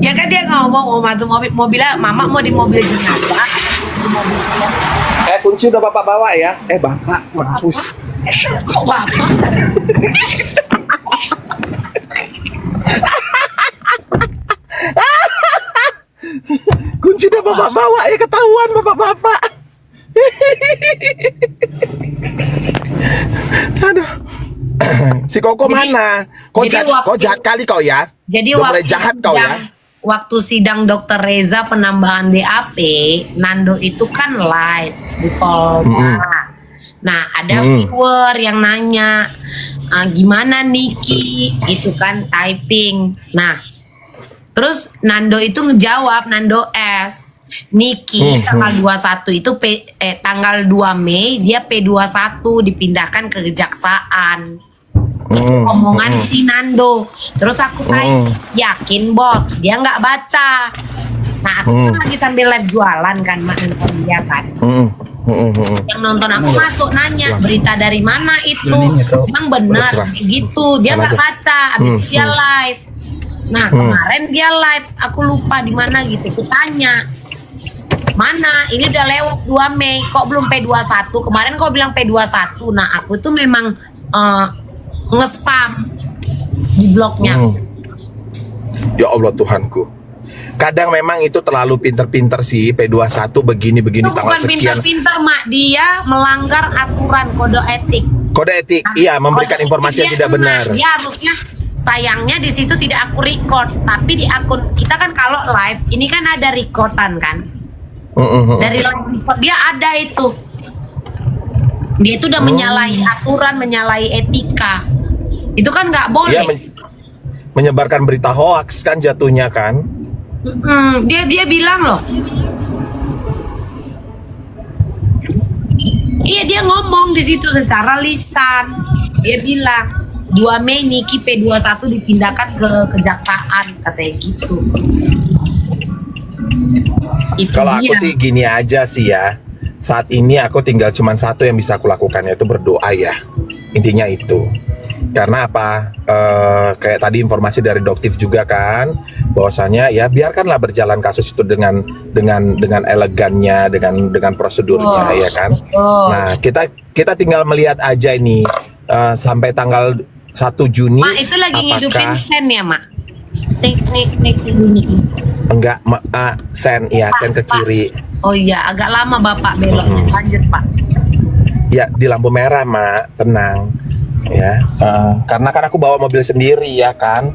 Ya kan dia ngomong mau masuk mobilnya, mama mau di mobil jenazah. Di mobil Kunci udah bapak bawa ya? Bapak, mampus. kok bapak? Kunci udah bapak bawa ya, ketahuan bapak-bapak. Aduh. Si Koko mana? Kok jahat kali kau ya? Jadi udah mulai jahat kau ya? Waktu sidang Dokter Reza penambahan BAP, Nando itu kan live di Polda. Nah, ada viewer yang nanya, gimana Niki? Gitu kan, typing. Nah, terus Nando itu ngejawab, Nando S. Niki tanggal 21 itu tanggal 2 Mei dia P21 dipindahkan ke kejaksaan. Omongan si Nando. Terus aku tanya, yakin bos? Dia nggak baca. Nah, aku kan lagi sambil live jualan kan, nonton dia kan. Yang nonton aku masuk nanya, berita dari mana itu? Emang benar gitu. Dia nggak baca, abis dia live. Nah, kemarin dia live, aku lupa di mana gitu. Aku tanya, mana? Ini udah lewat 2 Mei, kok belum P21? Kemarin kok bilang P21. Nah, aku tuh memang nge-spam di blognya. Ya Allah Tuhanku. Kadang memang itu terlalu pinter-pinter sih, P21 begini-begini Itu tanggal bukan sekian. pinter-pinter, Mak. Dia melanggar aturan kode etik. Kode etik, iya, memberikan Kode informasi etik yang tidak benar. Dia harusnya, sayangnya di situ tidak aku record, tapi di akun kita kan kalau live ini kan ada recordan kan. Dari live record dia ada itu. Dia itu udah menyalahi aturan, menyalahi etika. Itu kan nggak boleh. Iya, menyebarkan berita hoax kan jatuhnya kan. Dia bilang loh. Iya, dia ngomong di situ secara lisan. Dia bilang 2 Mei Niki P21 dipindahkan ke kejaksaan, katanya gitu. Kalau aku sih gini aja sih ya. Saat ini aku tinggal cuman satu yang bisa aku lakukan, yaitu berdoa ya. Intinya itu. Karena apa? Kayak tadi informasi dari Doktif juga kan, bahwasanya ya biarkanlah berjalan kasus itu dengan elegannya, dengan prosedurnya ya kan. Nah, kita tinggal melihat aja ini sampai tanggal 1 Juni. Mak, itu lagi ngidupin sen ya, Mak? Nek ini. Enggak, sen ya, sen ke kiri. Oh iya, agak lama Bapak beloknya. Lanjut, Pak. Ya, di lampu merah, Mak. Tenang. Ya, karena kan aku bawa mobil sendiri ya kan.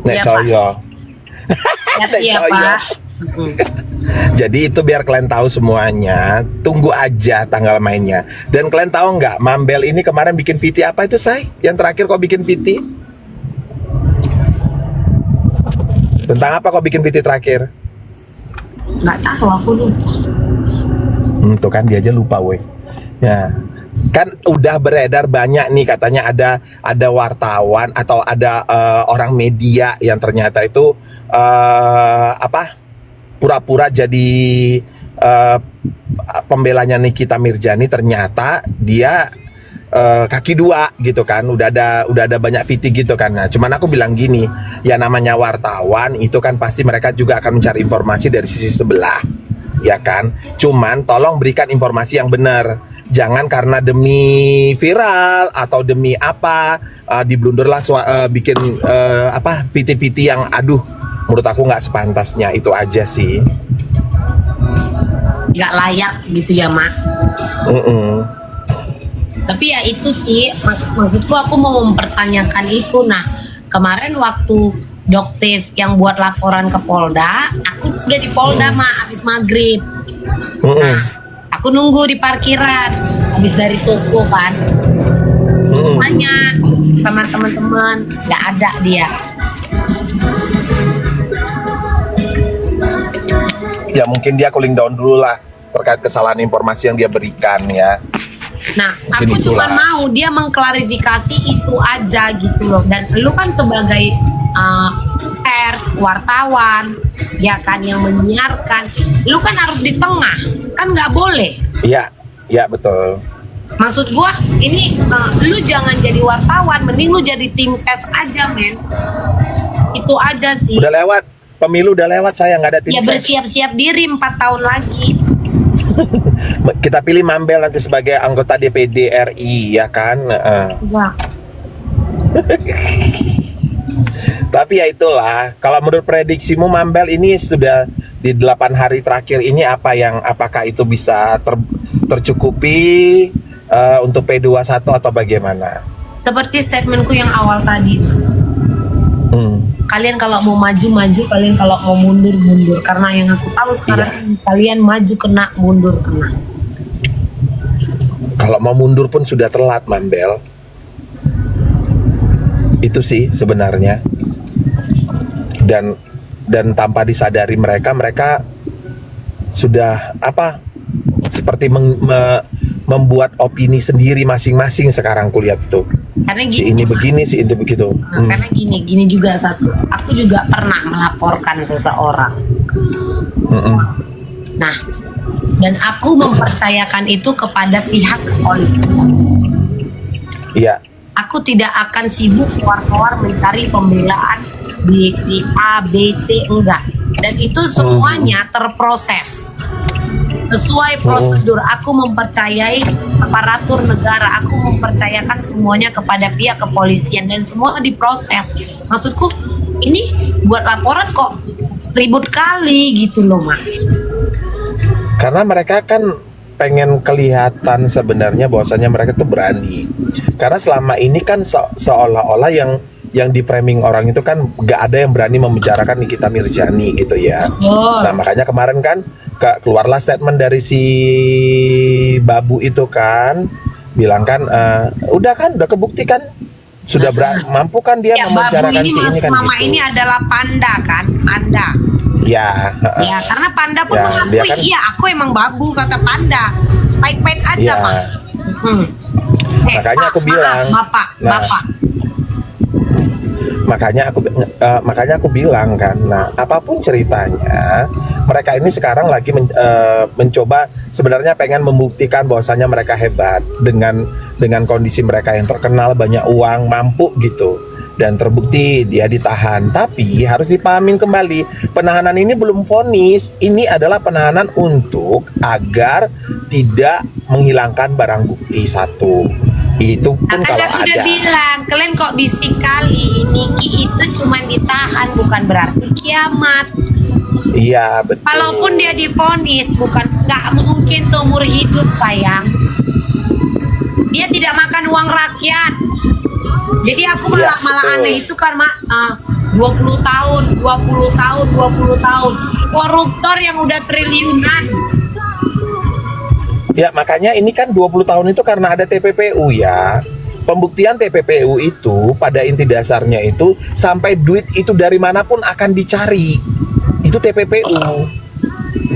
Nek Iya, coyo. Iya, Pak. Jadi itu biar kalian tahu semuanya. Tunggu aja tanggal mainnya. Dan kalian tahu nggak, Mambel ini kemarin bikin VT apa itu, Say? Yang terakhir kok bikin VT? Tentang apa kok bikin VT terakhir? Nggak tahu, aku lupa. Tuh kan dia aja lupa, wes. Ya. Kan udah beredar banyak nih, katanya ada wartawan atau ada orang media yang ternyata itu pura-pura jadi pembelanya Nikita Mirzani, ternyata dia kaki dua gitu kan. Udah ada banyak VT gitu kan. Nah, cuman aku bilang gini, ya namanya wartawan itu kan pasti mereka juga akan mencari informasi dari sisi sebelah, ya kan. Cuman tolong berikan informasi yang benar. Jangan karena demi viral atau demi apa diblunderlah bikin VT-VT yang menurut aku nggak sepantasnya. Itu aja sih. Nggak layak gitu ya, Mak. Tapi ya itu sih, maksudku aku mau mempertanyakan itu. Nah, kemarin waktu Doktif yang buat laporan ke Polda, aku udah di Polda, Mak, habis maghrib. Nah, aku nunggu di parkiran habis dari toko kan. Tanya sama teman-teman, nggak ada dia. Ya mungkin dia cooling down dulu lah terkait kesalahan informasi yang dia berikan ya. Nah, mungkin aku cuma itulah. mau dia mengklarifikasi itu aja gitu loh. Dan lu kan sebagai pers, wartawan, ya kan, yang menyiarkan, lu kan harus di tengah, kan nggak boleh. Iya betul. Maksud gua ini lu jangan jadi wartawan, mending lu jadi tim ses aja, men. Itu aja sih. Pemilu udah lewat, saya nggak ada tim Ya ses. bersiap-siap diri 4 tahun lagi. Kita pilih Mambel nanti sebagai anggota DPD RI, ya kan? Enggak. Tapi ya itulah, kalau menurut prediksimu Mambel, ini sudah di 8 hari terakhir ini apakah itu bisa tercukupi untuk P21 atau bagaimana? Seperti statementku yang awal tadi. Kalian kalau mau maju, kalian kalau mau mundur. Karena yang aku tahu sekarang ini, kalian maju kena, mundur kena. Kalau mau mundur pun sudah telat, Mambel. Itu sih sebenarnya. Dan tanpa disadari mereka sudah seperti membuat opini sendiri masing-masing sekarang kulihat tuh. Karena Si gini, ini begini, si itu begitu. karena gini juga satu. Aku juga pernah melaporkan seseorang. Nah, dan aku mempercayakan itu kepada pihak kepolisian. Iya. Aku tidak akan sibuk keluar-keluar mencari pembelaan di A, B, C, enggak. Dan itu semuanya terproses sesuai prosedur. Aku mempercayai aparatur negara, aku mempercayakan semuanya kepada pihak kepolisian dan semua diproses. Maksudku, ini buat laporan kok ribut kali gitu loh, Mak. Karena mereka kan pengen kelihatan sebenarnya bahwasanya mereka tuh berani. Karena selama ini kan seolah-olah yang di framing orang itu kan gak ada yang berani membicarakan Nikita Mirzani gitu ya. Nah makanya kemarin kan keluarlah statement dari si Babu itu kan, bilang kan udah kebukti kan, sudah mampu kan dia membicarakan si ini kan Mama gitu. ini adalah Panda kan, Panda. Ya, Ya karena Panda pun Ya, mengakui, dia kan- iya aku emang Babu, kata Panda. Baik-baik aja, Ya. Mak. Makanya aku bilang, Bapak. makanya aku bilang kan, nah apapun ceritanya, mereka ini sekarang lagi mencoba sebenarnya pengen membuktikan bahwasannya mereka hebat dengan kondisi mereka yang terkenal, banyak uang, mampu gitu, dan terbukti dia ditahan. Tapi harus dipahamin kembali, penahanan ini belum vonis, ini adalah penahanan untuk agar tidak menghilangkan barang bukti satu. Itu pun Kan kalau aku udah ada. bilang, kalian kok bisik kali. Niki itu cuma ditahan, bukan berarti kiamat. Iya betul. Walaupun dia divonis, nggak mungkin seumur hidup, sayang. Dia tidak makan uang rakyat. Jadi aku malah betul. aneh itu kan, Mak. 20 tahun. Koruptor yang udah triliunan. Ya makanya ini kan 20 tahun itu karena ada TPPU ya. Pembuktian TPPU itu pada inti dasarnya itu sampai duit itu dari manapun akan dicari. Itu TPPU.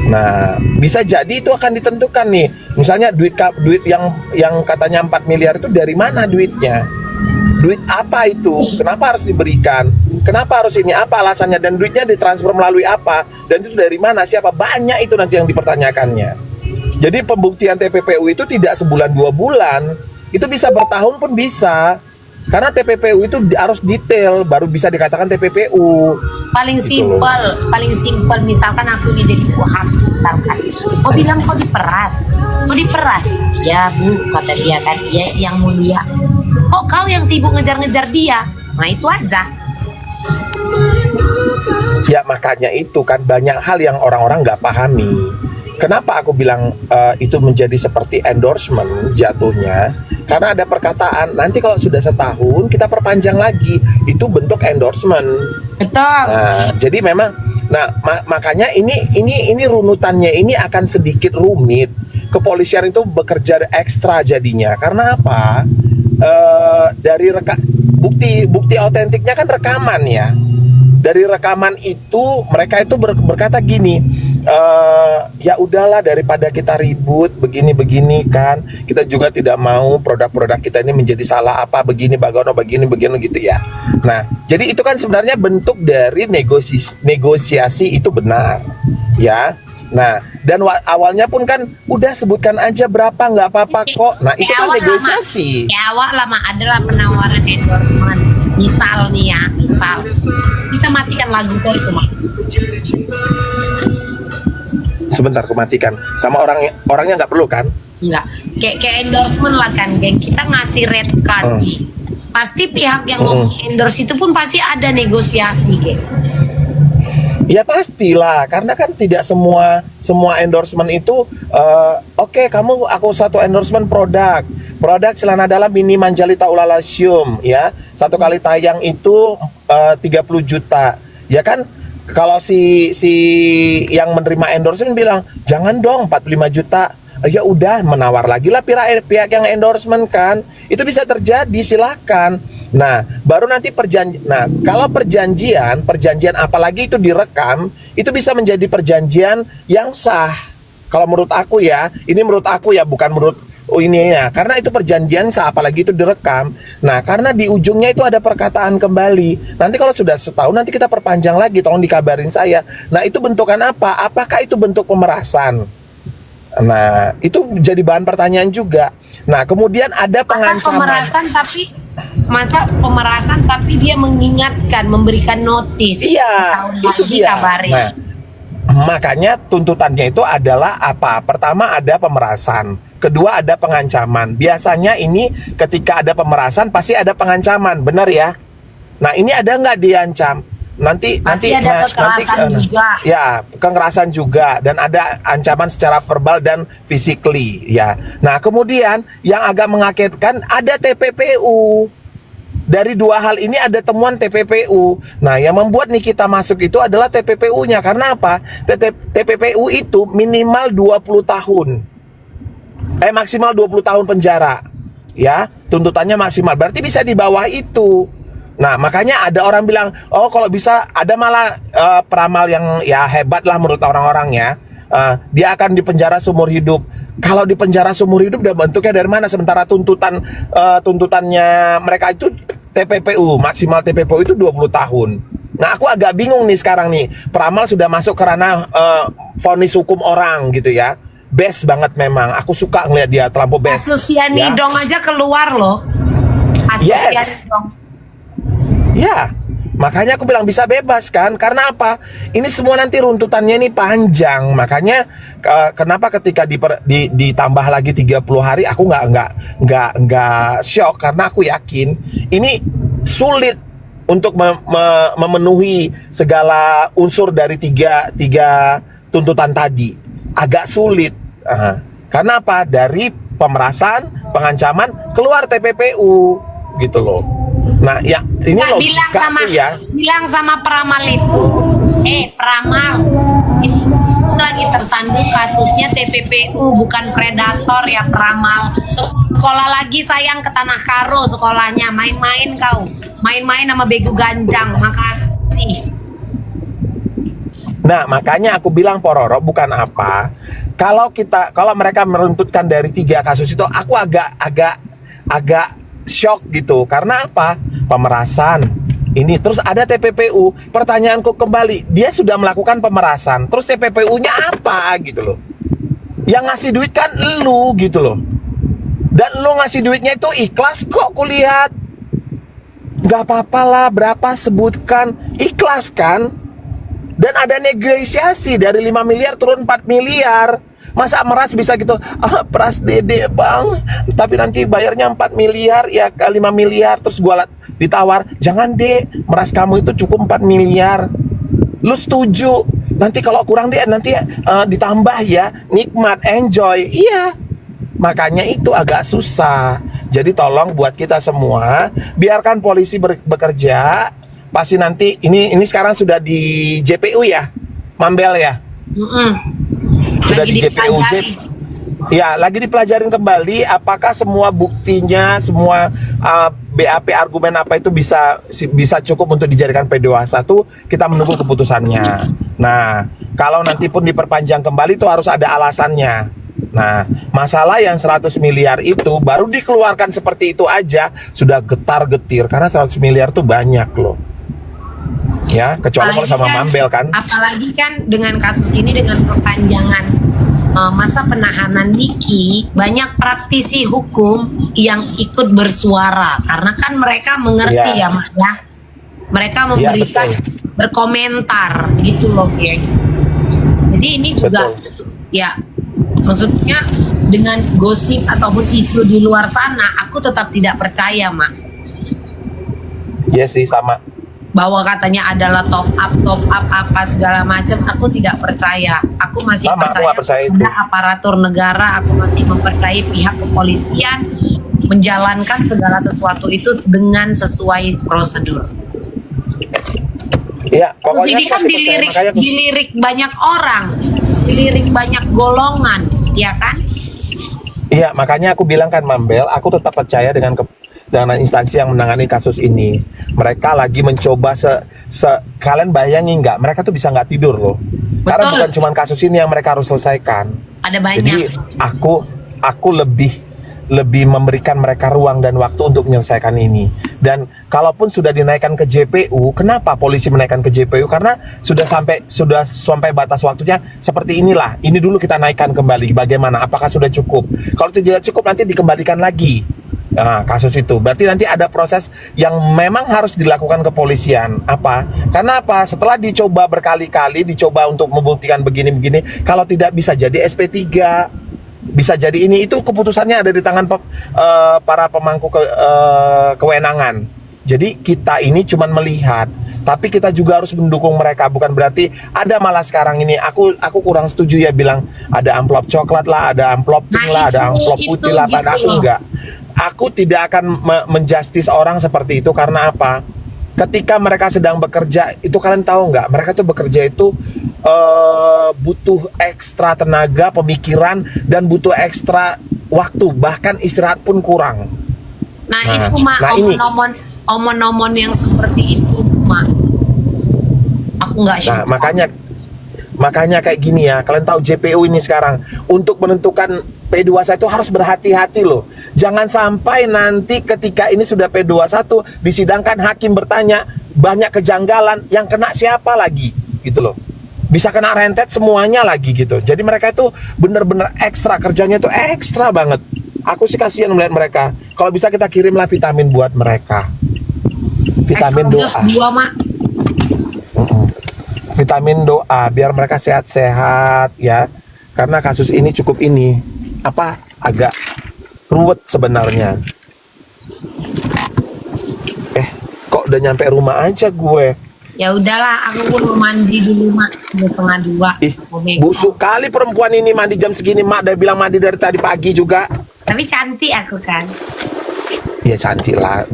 Nah, bisa jadi itu akan ditentukan nih. Misalnya duit yang katanya 4 miliar itu dari mana duitnya? Duit apa itu? Kenapa harus diberikan? Kenapa harus ini? Apa alasannya? Dan duitnya ditransfer melalui apa? Dan itu dari mana? Siapa? Banyak itu nanti yang dipertanyakannya. Jadi pembuktian TPPU itu tidak sebulan 2 bulan, itu bisa bertahun pun bisa. Karena TPPU itu harus detail baru bisa dikatakan TPPU. Paling simpel misalkan aku ini jadi kuhas misalkan. Kau bilang kau diperas. Ya Bu, kata dia kan, dia yang mulia. Kok kau yang sibuk ngejar-ngejar dia? Nah itu aja. Ya makanya itu kan banyak hal yang orang-orang nggak pahami. Kenapa aku bilang itu menjadi seperti endorsement jatuhnya? Karena ada perkataan nanti kalau sudah setahun kita perpanjang lagi, itu bentuk endorsement. Betul. Nah, jadi memang, makanya ini runutannya ini akan sedikit rumit. Kepolisian itu bekerja ekstra jadinya. Karena apa? Dari bukti otentiknya kan rekaman ya. Dari rekaman itu mereka itu berkata gini, ya udahlah daripada kita ribut begini kan, kita juga tidak mau produk-produk kita ini menjadi salah apa begini gitu ya. Nah jadi itu kan sebenarnya bentuk dari negosiasi itu benar ya. Nah dan awalnya pun kan udah sebutkan aja berapa, nggak apa-apa kok. Nah itu kan negosiasi. Awak lama adalah penawaran endorsement. Misal nih ya, asal. Bisa matikan lagu kok itu mah. Sebentar, aku matikan. Sama orangnya nggak perlu kan? Enggak. Kayak endorsement lah kan, geng. Kita ngasih red card, Ji. Pasti pihak yang mau endorse itu pun pasti ada negosiasi, geng. Ya pastilah, karena kan tidak semua endorsement itu oke, aku satu endorsement produk celana dalam mini Manjalita Ulalasium ya, satu kali tayang itu 30 juta ya kan. Kalau si yang menerima endorsement bilang jangan dong 45 juta, ya udah menawar lagi lah pihak yang endorsement kan, itu bisa terjadi, silakan. Nah, baru nanti Nah, kalau perjanjian apalagi itu direkam, itu bisa menjadi perjanjian yang sah. Kalau menurut aku ya, ini menurut aku ya, bukan menurut ini ya, karena itu perjanjian sah, apalagi itu direkam. Nah, karena di ujungnya itu ada perkataan kembali. Nanti kalau sudah setahun, nanti kita perpanjang lagi, tolong dikabarin saya. Nah, itu bentukan apa? Apakah itu bentuk pemerasan? Nah, itu jadi bahan pertanyaan juga. Nah, kemudian ada pengancaman. Masa pemerasan tapi dia mengingatkan, memberikan notis. Iya, itu dia. Kabarin. Nah, makanya tuntutannya itu adalah apa? Pertama ada pemerasan, kedua ada pengancaman. Biasanya ini ketika ada pemerasan pasti ada pengancaman, benar ya? Nah, ini ada nggak diancam? Nanti ada kekerasan juga. Ya, kekerasan juga, dan ada ancaman secara verbal dan physically ya. Nah, kemudian yang agak mengagetkan ada TPPU. Dari dua hal ini ada temuan TPPU. Nah, yang membuat Nikita masuk itu adalah TPPU-nya. Karena apa? TPPU itu minimal 20 tahun. Maksimal 20 tahun penjara. Ya, tuntutannya maksimal. Berarti bisa di bawah itu. Nah, makanya ada orang bilang, oh kalau bisa, ada malah peramal yang ya hebat lah menurut orang-orang ya. Dia akan dipenjara seumur hidup. Kalau dipenjara seumur hidup, dan bentuknya dari mana? Sementara tuntutannya mereka itu TPPU, maksimal TPPU itu 20 tahun. Nah, aku agak bingung nih sekarang nih. Peramal sudah masuk ke ranah vonis hukum orang gitu ya. Best banget memang. Aku suka ngeliat dia terlampau best. Kasus Yanidong aja keluar loh. Kasus Yanidong. Ya, makanya aku bilang bisa bebas kan? Karena apa? Ini semua nanti runtutannya ini panjang. Makanya kenapa ketika ditambah lagi 30 hari aku nggak shock, karena aku yakin ini sulit untuk memenuhi segala unsur dari tiga tuntutan tadi. Agak sulit. Karena apa? Dari pemerasan, pengancaman, keluar TPPU gitu loh. Nah, ya ini loh bilang sama peramal itu, peramal ini lagi tersandung kasusnya TPPU, bukan predator ya peramal. Sekolah lagi sayang ke Tanah Karo sekolahnya, main-main kau, main-main sama bego ganjang. Makasih. Nah, makanya aku bilang Pororo bukan apa. Kalau mereka meruntutkan dari 3 kasus itu, aku agak shock gitu. Karena apa? Pemerasan ini, terus ada TPPU. Pertanyaanku kembali, dia sudah melakukan pemerasan, terus TPPU-nya apa gitu loh? Yang ngasih duit kan lu gitu loh. Dan lu ngasih duitnya itu ikhlas kok kulihat. Gak apa-apa lah, berapa sebutkan, ikhlas kan? Dan ada negosiasi dari 5 miliar turun 4 miliar. Masa meras bisa gitu, peras dede bang, tapi nanti bayarnya 4 miliar ya, 5 miliar. Terus gua ditawar, jangan deh, meras kamu itu cukup 4 miliar. Lu setuju? Nanti kalau kurang deh, nanti ditambah ya, nikmat, enjoy. Iya, makanya itu agak susah. Jadi tolong buat kita semua, biarkan polisi bekerja. Pasti nanti, ini sekarang sudah di JPU ya, Mambel ya. Sudah di JPU, ya lagi dipelajarin kembali apakah semua buktinya, semua BAP argumen apa itu bisa cukup untuk dijadikan P21. Kita menunggu keputusannya. Nah, kalau nanti pun diperpanjang kembali itu harus ada alasannya. Nah, masalah yang 100 miliar itu baru dikeluarkan seperti itu aja sudah getar-getir, karena 100 miliar tuh banyak loh. Ya, kecuali kalau sama Mambel kan. Apalagi kan dengan kasus ini, dengan perpanjangan masa penahanan Niki, banyak praktisi hukum yang ikut bersuara karena kan mereka mengerti ya Mak ya. mereka Iya, memberikan betul. berkomentar gitu loh ya. Jadi ini juga Betul. ya, maksudnya dengan gosip ataupun isu di luar sana, aku tetap tidak percaya, Mak. Iya sih, sama. Bahwa katanya adalah top up apa segala macam, aku tidak percaya. Aku masih Sama, aku percaya nggak percaya itu. pada aparatur negara, aku masih mempercayai pihak kepolisian menjalankan segala sesuatu itu dengan sesuai prosedur. Iya, Terus pokoknya ini aku kan masih percaya, makanya aku, dilirik banyak orang, dilirik banyak golongan, ya kan? iya, makanya aku bilang kan Mambel, aku tetap percaya dengan instansi yang menangani kasus ini. Mereka lagi mencoba kalian bayangin nggak? Mereka tuh bisa nggak tidur loh. Karena Betul. bukan cuma kasus ini yang mereka harus selesaikan. Ada Jadi banyak. aku lebih memberikan mereka ruang dan waktu untuk menyelesaikan ini. Dan kalaupun sudah dinaikkan ke JPU, kenapa polisi menaikkan ke JPU? Karena sudah sampai batas waktunya seperti inilah. Ini dulu kita naikkan kembali. Bagaimana? Apakah sudah cukup? Kalau tidak cukup nanti dikembalikan lagi. Nah, kasus itu berarti nanti ada proses yang memang harus dilakukan kepolisian. Apa? Karena apa? Setelah dicoba berkali-kali, dicoba untuk membuktikan begini-begini, kalau tidak bisa jadi SP3, bisa jadi ini, itu keputusannya ada di tangan para pemangku kewenangan. Jadi kita ini cuman melihat, tapi kita juga harus mendukung mereka. Bukan berarti ada malah sekarang ini aku kurang setuju ya bilang ada amplop coklat lah, ada amplop pink lah, ada amplop putih lah. Pada aku enggak. Aku tidak akan menjustis orang seperti itu karena apa? Ketika mereka sedang bekerja, itu kalian tahu nggak? Mereka tuh bekerja itu butuh ekstra tenaga, pemikiran, dan butuh ekstra waktu. Bahkan istirahat pun kurang. Nah, itu Mak, omon-omon yang seperti itu, Mak. Aku nggak Nah, suka. makanya kayak gini ya. Kalian tahu JPU ini sekarang untuk menentukan P21 itu harus berhati-hati loh. Jangan sampai nanti ketika ini sudah P21 disidangkan, hakim bertanya banyak kejanggalan, yang kena siapa lagi gitu loh. Bisa kena rentet semuanya lagi gitu. Jadi mereka itu bener-bener ekstra, kerjanya itu ekstra banget. Aku sih kasihan melihat mereka. Kalau bisa kita kirimlah vitamin buat mereka. Vitamin doa. Dua, Mak. Vitamin doa biar mereka sehat-sehat ya. Karena kasus ini cukup agak ruwet sebenarnya. Kok udah nyampe rumah aja gue. Ya udahlah, aku pun mau mandi dulu, Mak. Udah 1:30. Ih, Mau make up. busuk kali perempuan ini mandi jam segini. Mak udah bilang mandi dari tadi pagi juga. Tapi cantik aku kan. Ya cantik lah.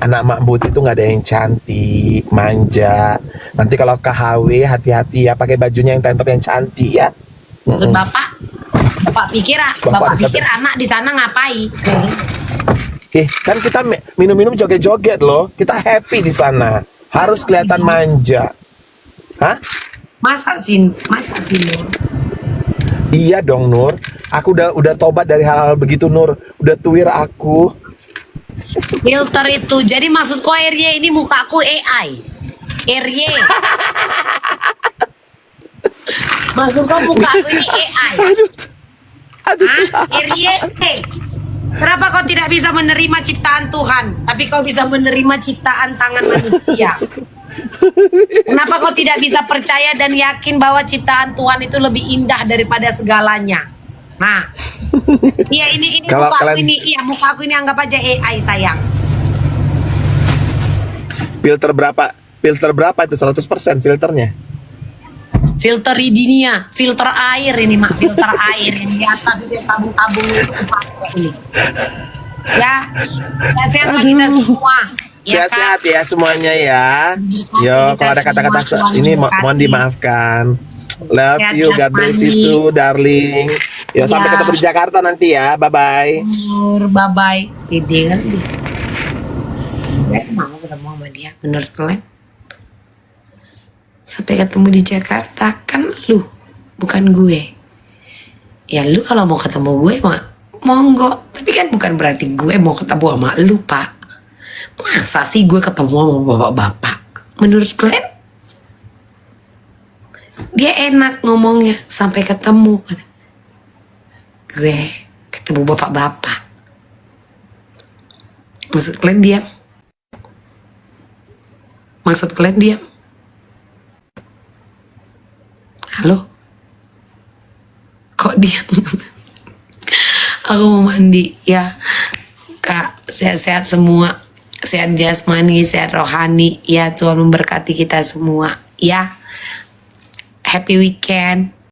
Anak Mak But itu nggak ada yang cantik, manja. Nanti kalau ke HW hati-hati ya, pakai bajunya yang tenter yang cantik ya. Maksud Bapak pikir anak di sana ngapain? Kan kita minum-minum joget-joget loh. Kita happy di sana. Harus kelihatan manja. Hah? Masa sih Nur? Iya dong Nur. Aku udah tobat dari hal-hal begitu Nur. Udah tuir aku. Filter itu. Jadi maksudku RY ini muka aku AI. RY. Maksudku muka aku ini AI. Hah? RY. Kenapa kau tidak bisa menerima ciptaan Tuhan, tapi kau bisa menerima ciptaan tangan manusia? Kenapa kau tidak bisa percaya dan yakin bahwa ciptaan Tuhan itu lebih indah daripada segalanya? Nah, iya ini Kalau muka aku kalian- ini, iya muka aku ini anggap aja AI sayang. Filter berapa itu? 100% filternya. Filter Ridinia, filter air ini Mak, filter air yang di atas itu tabung-tabung itu pakai ini. Ya, sehat-sehat kita semua. Ya, Sehat-sehat Kak? ya semuanya ya. Yo, kalau ada kata-kata ini mohon dimaafkan. Love you, God bless you too, darling. Yo, sampai Ya. ketemu di Jakarta nanti ya. Bye-bye. Nur, bye-bye. Dede kan dia. Gue mau ketemu sama dia, menurut kalian? Sampai ketemu di Jakarta, kan lu, bukan gue. Ya lu kalau mau ketemu gue mah, monggo. Tapi kan bukan berarti gue mau ketemu sama lu, Pak. Masa sih gue ketemu sama bapak-bapak? Menurut kalian? Dia enak ngomongnya, sampai ketemu. Gue ketemu bapak-bapak. Maksud kalian dia? Maksud kalian diam? Halo? Kok diam? Aku mau mandi ya. Kak, sehat-sehat semua. Sehat jasmani, sehat rohani. Ya, Tuhan memberkati kita semua. Ya. Happy weekend.